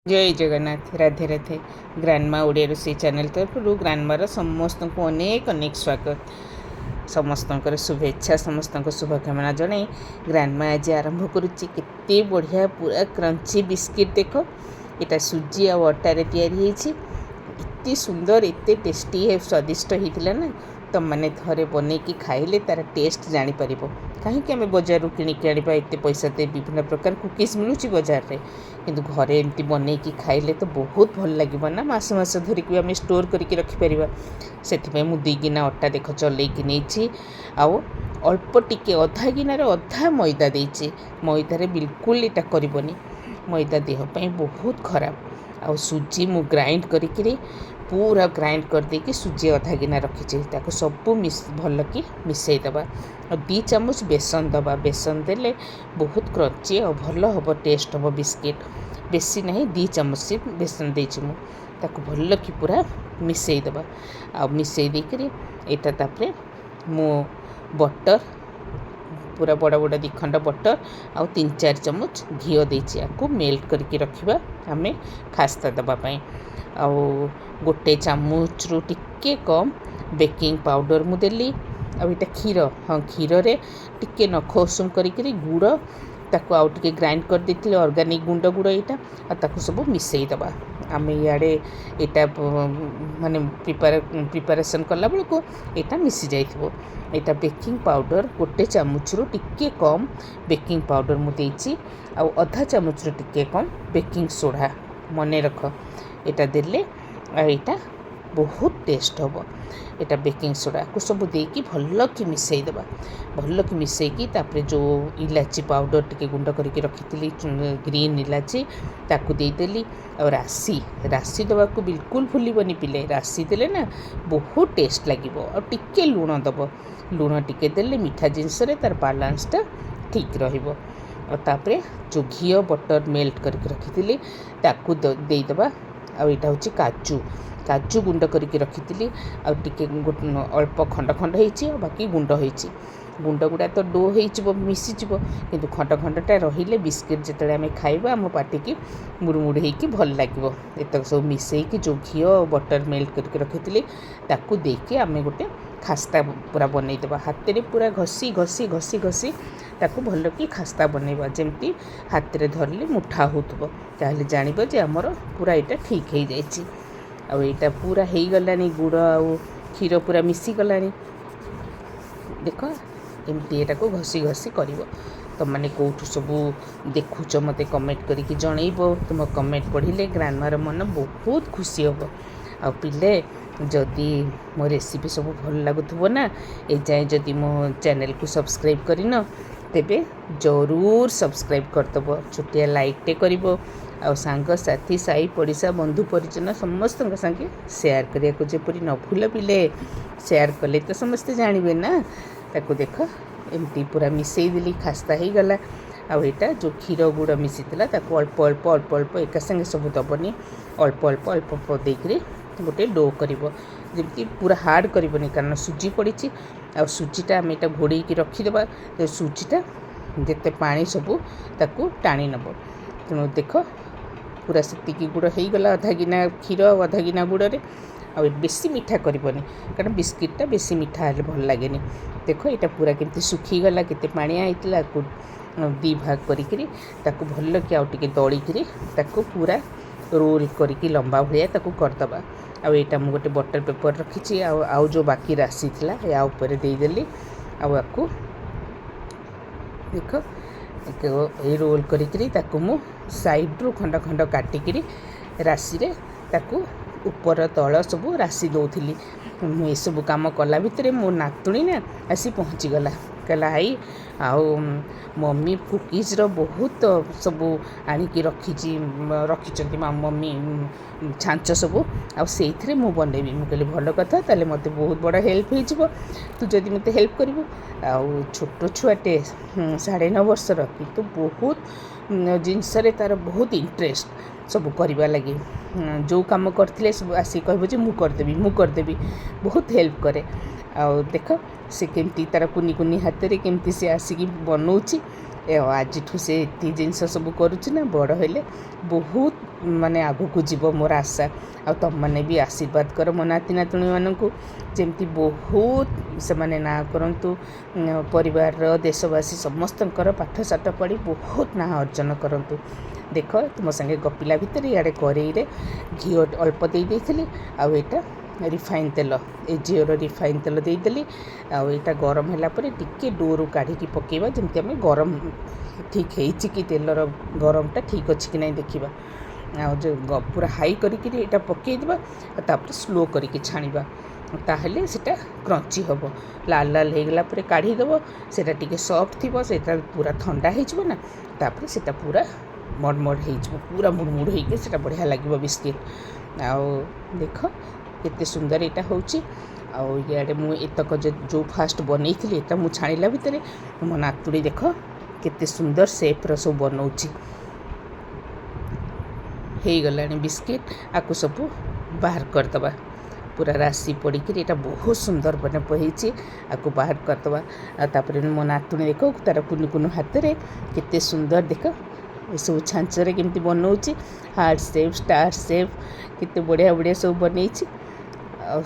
जय जगन्नाथ राधे राधे ग्रांडमा ओडिया रोषे चैनल तरफ ग्रांडमार समस्त को अनेक अनेक स्वागत समस्त शुभेच्छा समस्त शुभकामना जन ग्रांडमा आज आरंभ करुच्ची केते बढ़िया पूरा क्रंची बिस्किट देख यहाँ सुजी आ अटारे या सुंदर एत टेस्टी है स्वादिष्ट होता ना तुम मैंने थे बनईकी खाइले तार टेस्ट जापर कहीं आम बजार किणिक आने एत पैसा दे विभिन्न प्रकार कुकीज मिलूँ बजार में किंतु घरे एमती बनईकी खाइले तो बहुत भल लगे ना मास मास धरिक आम स्टोर करके रखिपर से मुझे 2 गिना अटा देख चलैकी नहीं आउ अल्प टिके अधा गिनार अधा मैदा देती मैदार बिल्कुल यहाँ करनी मैदा देहपाई बहुत खराब आ सुजी मु ग्राइंड करी पूरा ग्राइंड कर देकी सुजी अधा गिना रखी सब भल कि मिसईदबा और 2 चामच बेसन दबा बेसन देले बहुत क्रंची और भल हम टेस्ट हम बिस्किट बेसी नहीं 2 चामच से बेसन देची मुझे भल कि पूरा मिसईदबा आ मिसई देकर यहाँ तापर मु बटर पूरा बड़ बड़ 2 खंड बटर आ 3-4 चम्मच घी देची आपको मेल्ट करके रखिबा आमे खास्ता दबापाई आ गोटे चामच रु टिके कम बेकिंग पाउडर मु देली आ इटा क्षीर हाँ क्षीर रे टिके नख उषुम करी गुड़ ताको आउ टिके ग्राइंड कर देथिले ऑर्गेनिक गुंड गुड़ यहाँ आ ताको सब मिसई दबा आम इे यहाँ माने प्रिपारेसन कला बेलू यहाँ मिसी जाइथिबो यहाँ बेकिंग पाउडर गोटे चामच रु टिके कम बेकिंग पाउडर मुझे आउ आधा चामच रु टिके कम बेकिंग सोडा मन रख यहाँ देले यहाँ बहुत टेस्ट हम यहाँ बेकिंग सोडा को सब देकी भल कि मिसई देबा भल कि मिसईकी तापर जो इलाची पाउडर टिके गुंड करके रखी ग्रीन इलाची ताकू देदेली और राशि राशि दवा को बिल्कुल भूलबनी पिले राशि देले ना बहुत टेस्ट लगे और टिके लुण दब लुण टिके देले मीठा जिनस तार बालांसटा ठीक रहिबो और तापर जो घी बटर मेल्ट करके रखी ताकू देदेबा आ यहाँ हूँ काजू काजू गुंड करके रखी आटे अल्प खंड खंड हो बाकी गुंड हो गुंड गुड़ा तो डो हो मिसीज कि खंड खंडटा रही बिस्किट जिते आम खाइबा आम पार्टी की मुड़मुड़ हो भल लगे एतक सब मिसईकी जो घी बटर मेल्ट करके रखी ताकू देके आम गोटे खास्ता पूरा बनईदेवा हाथ में पूरा घसी घसी घसी घसी ताकू भल कि खास्ता बनइबा जमती हाथ में धरले मुठा होथबो ताहले जानिबो जे हमर पूरा एटा ठीक हो जाइछि आ एटा पूरा हो गलानी गुड़ आ क्षीर पूरा मिसी गलानी देख एमती एटा को घसी घसी करिवो तुम मैंने कौटू सब देखुच मत कमेंट करके जनइबो तुम कमेंट पढ़िले ग्रांडमार मन बहुत खुशी हम आ पिले जदि मो रेसिपी सब भल लगुथबो ना ए जाए जदि मो चैनल को सब्सक्राइब करिन तेबे जरूर सब्सक्राइब करदब छोटिया लाइकटे करिवो आ सांग साथी साई पड़िशा बंधु परिजन समस्त संगे शेयर करिया को जेपरि न भूल पिले शेयर कले तो समस्ते जानबे ना ताको देख एमती पूरा मिसई देली खास्ता हो गला आटा जो क्षीर गुड़ मिसीला ताको अल्प अल्प अल्प अल्प एका संगे सब दबनी अल्प अल्प अल्प अल्प देकर गोटे डो कर जमी पूरा हार्ड करनी कारण सुजी पड़ी आ सुजीटा आम यहाँ घोड़े रखीदे तो सुजीटा जिते पानी सबू ताकू टाणी नब तेणु देख पूरा से गुड़ हो गला आधा गिना क्षीर आधा गिना गुड़ में आ बेसी मीठा करनी कारण बिस्किटा बेसी मीठा हेल्ले भल लगे देख यहाँ पूरा केमती सुखीगला केते पानिया होता 2 भाग करी भल कि आउ टिके दलिकी पूरा रोल करके लंबा भाया करदबा आ यहाँ मुझे गोटे बटर पेपर रखी आउ जो बाकी राशि थिला या ऊपर देदेली आपको देख ये रोल करी मु साइड रू खंड खंड काटिकी राशि रे ताकू ऊपर तल सब राशि दौली मुझे सब कम कला भितर मो नातुणी ना आसी पहुँचीगला कहला आई आओ मम्मी कुकीज रो बहुत सब आनिकी रखी मम्मी छांच सब आउ मु बनैबी मु कहली भल कथा ताले मते बहुत बड़ा हेल्प हो तू जदि मते हेल्प करिवो आउ छोट छुआटे 9.5 वर्षर किंतु बहुत जिनस तार बहुत इंटरेस्ट सब करवा लगी जो कम करते सब आसिक कह मु करदेवी बहुत हेल्प करे आ देख से केमती तार कुनी कुनी हाथ में केमती से आसिक बनाऊँगी आज से जिनस सब करुच्ची ना बड़ हेले बहुत ମାନେ ଆଗକୁ ଯିବ ମୋର ଆଶା। ଆଉ ତୁମମାନେ ବି ଆଶୀର୍ବାଦ କର ମୋ ନାତି ନାତୁଣୀମାନଙ୍କୁ, ଯେମିତି ବହୁତ ସେମାନେ ନାଁ କରନ୍ତୁ, ପରିବାରର ଦେଶବାସୀ ସମସ୍ତଙ୍କର ପାଠଶାଠ ପଢ଼ି ବହୁତ ନାଁ ଅର୍ଜନ କରନ୍ତୁ। ଦେଖ ତୁମ ସାଙ୍ଗେ ଗପିଲା ଭିତରେ ଇଆଡ଼େ କରେଇରେ ଘିଅ ଅଳ୍ପ ଦେଇଥିଲି, ଆଉ ଏଇଟା ରିଫାଇନ୍ ତେଲ, ଏ ଜିଓର ରିଫାଇନ୍ ତେଲ ଦେଇଦେଲି। ଆଉ ଏଇଟା ଗରମ ହେଲା ପରେ ଟିକେ ଡୋରୁ କାଢ଼ିକି ପକାଇବା, ଯେମିତି ଆମେ ଗରମ ଠିକ୍ ହେଇଛି କି ତେଲର ଗରମଟା ଠିକ୍ ଅଛି କି ନାହିଁ ଦେଖିବା। ଆଉ ଯେଉଁ ପୁରା ହାଇ କରିକିରି ଏଇଟା ପକାଇଦେବା, ଆଉ ତାପରେ ସ୍ଲୋ କରିକି ଛାଣିବା, ତାହେଲେ ସେଇଟା କ୍ରଞ୍ଚି ହେବ। ଲାଲ ଲାଲ ହେଇଗଲା ପରେ କାଢ଼ିଦେବ, ସେଇଟା ଟିକେ ସଫ୍ଟ ଥିବ, ସେଇଟା ପୁରା ଥଣ୍ଡା ହେଇଯିବ ନା, ତାପରେ ସେଇଟା ପୁରା ମଡ଼ମଡ଼ ହେଇଯିବ, ପୁରା ମୁଡ଼ମୁଡ଼ ହେଇକି ସେଇଟା ବଢ଼ିଆ ଲାଗିବ ବିସ୍କିଟ୍। ଆଉ ଦେଖ କେତେ ସୁନ୍ଦର ଏଇଟା ହେଉଛି। ଆଉ ଇଆଡ଼େ ମୁଁ ଏତକ ଯେଉଁ ଫାଷ୍ଟ ବନେଇଥିଲି ଏଇଟା ମୁଁ ଛାଣିଲା ଭିତରେ ମୋ ନାତୁଣୀ ଦେଖ କେତେ ସୁନ୍ଦର ସେପ୍ର ସବୁ ବନଉଛି। ହେଇଗଲାଣି ବିସ୍କିଟ୍, ଆକୁ ସବୁ ବାହାର କରିଦେବା। ପୁରା ରାଶି ପଡ଼ିକିରି ଏଇଟା ବହୁତ ସୁନ୍ଦର ହେଇଛି, ଆକୁ ବାହାର କରିଦେବା। ଆଉ ତାପରେ ମୋ ନାତୁଣୀ ଦେଖ ତା'ର କୁନୁ କୁନୁ ହାତରେ କେତେ ସୁନ୍ଦର ଦେଖ ଏସବୁ ଛାଞ୍ଚରେ କେମିତି ବନଉଛି, ହାର୍ଟ ସେପ୍, ଷ୍ଟାର ସେପ୍, କେତେ ବଢ଼ିଆ ବଢ଼ିଆ ସବୁ ବନେଇଛି। ଆଉ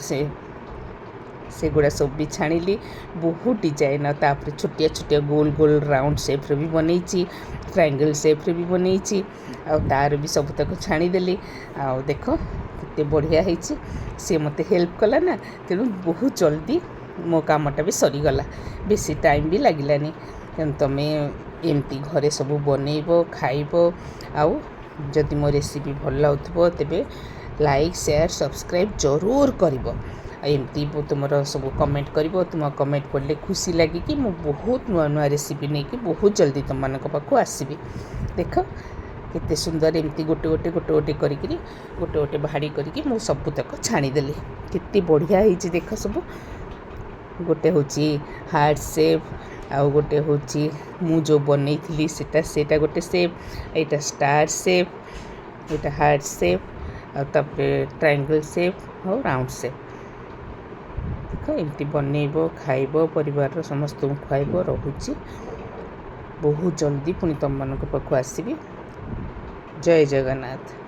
ସେଗୁଡ଼ା ସବୁ ବି ଛାଣିଲି, ବହୁତ ଡିଜାଇନ୍। ଆଉ ତାପରେ ଛୋଟିଆ ଛୋଟିଆ ଗୋଲ ଗୋଲ ରାଉଣ୍ଡ ସେପ୍ରେ ବି ବନେଇଛି, ଟ୍ରାଇଙ୍ଗଲ୍ ସେପ୍ରେ ବି ବନେଇଛି। ଆଉ ତାର ବି ସବୁତକ ଛାଣିଦେଲି। ଆଉ ଦେଖ କେତେ ବଢ଼ିଆ ହେଇଛି। ସେ ମୋତେ ହେଲ୍ପ କଲା ନା, ତେଣୁ ବହୁତ ଜଲ୍ଦି ମୋ କାମଟା ବି ସରିଗଲା, ବେଶୀ ଟାଇମ୍ ବି ଲାଗିଲାନି। ତେଣୁ ତୁମେ ଏମିତି ଘରେ ସବୁ ବନେଇବ, ଖାଇବ। ଆଉ ଯଦି ମୋ ରେସିପି ଭଲ ଲାଗୁଥିବ ତେବେ ଲାଇକ୍, ସେୟାର, ସବସ୍କ୍ରାଇବ୍ ଜରୁର କରିବ। ଆଉ ଏମିତି ତୁମର ସବୁ କମେଣ୍ଟ କରିବ। ତୁମ କମେଣ୍ଟ ପଢ଼ିଲେ ଖୁସି ଲାଗିକି ମୁଁ ବହୁତ ନୂଆ ନୂଆ ରେସିପି ନେଇକି ବହୁତ ଜଲ୍ଦି ତୁମମାନଙ୍କ ପାଖକୁ ଆସିବି। ଦେଖ କେତେ ସୁନ୍ଦର ଏମିତି ଗୋଟେ ଗୋଟେ କରିକିରି ଗୋଟେ ଗୋଟେ ଭାଡ଼ି କରିକି ମୁଁ ସବୁତକ ଛାଣିଦେଲି। କେତେ ବଢ଼ିଆ ହେଇଛି ଦେଖ ସବୁ। ଗୋଟେ ହେଉଛି ହାର୍ଟ ସେପ୍, ଆଉ ଗୋଟେ ହେଉଛି ମୁଁ ଯେଉଁ ବନେଇଥିଲି ସେଇଟା ଗୋଟେ ସେପ୍, ଏଇଟା ଷ୍ଟାର ସେପ୍, ଏଇଟା ହାର୍ଟ ସେପ୍, ଆଉ ତାପରେ ଟ୍ରାଇଙ୍ଗଲ୍ ସେପ୍ ଆଉ ରାଉଣ୍ଡ ସେପ୍। ଦେଖ ଏମିତି ବନେଇବ, ଖାଇବ, ପରିବାରର ସମସ୍ତଙ୍କୁ ଖୁଆଇବ। ରହୁଛି ବହୁତ ଜଲ୍ଦି ପୁଣି ତୁମମାନଙ୍କ ପାଖକୁ ଆସିବି। ଜୟ ଜଗନ୍ନାଥ।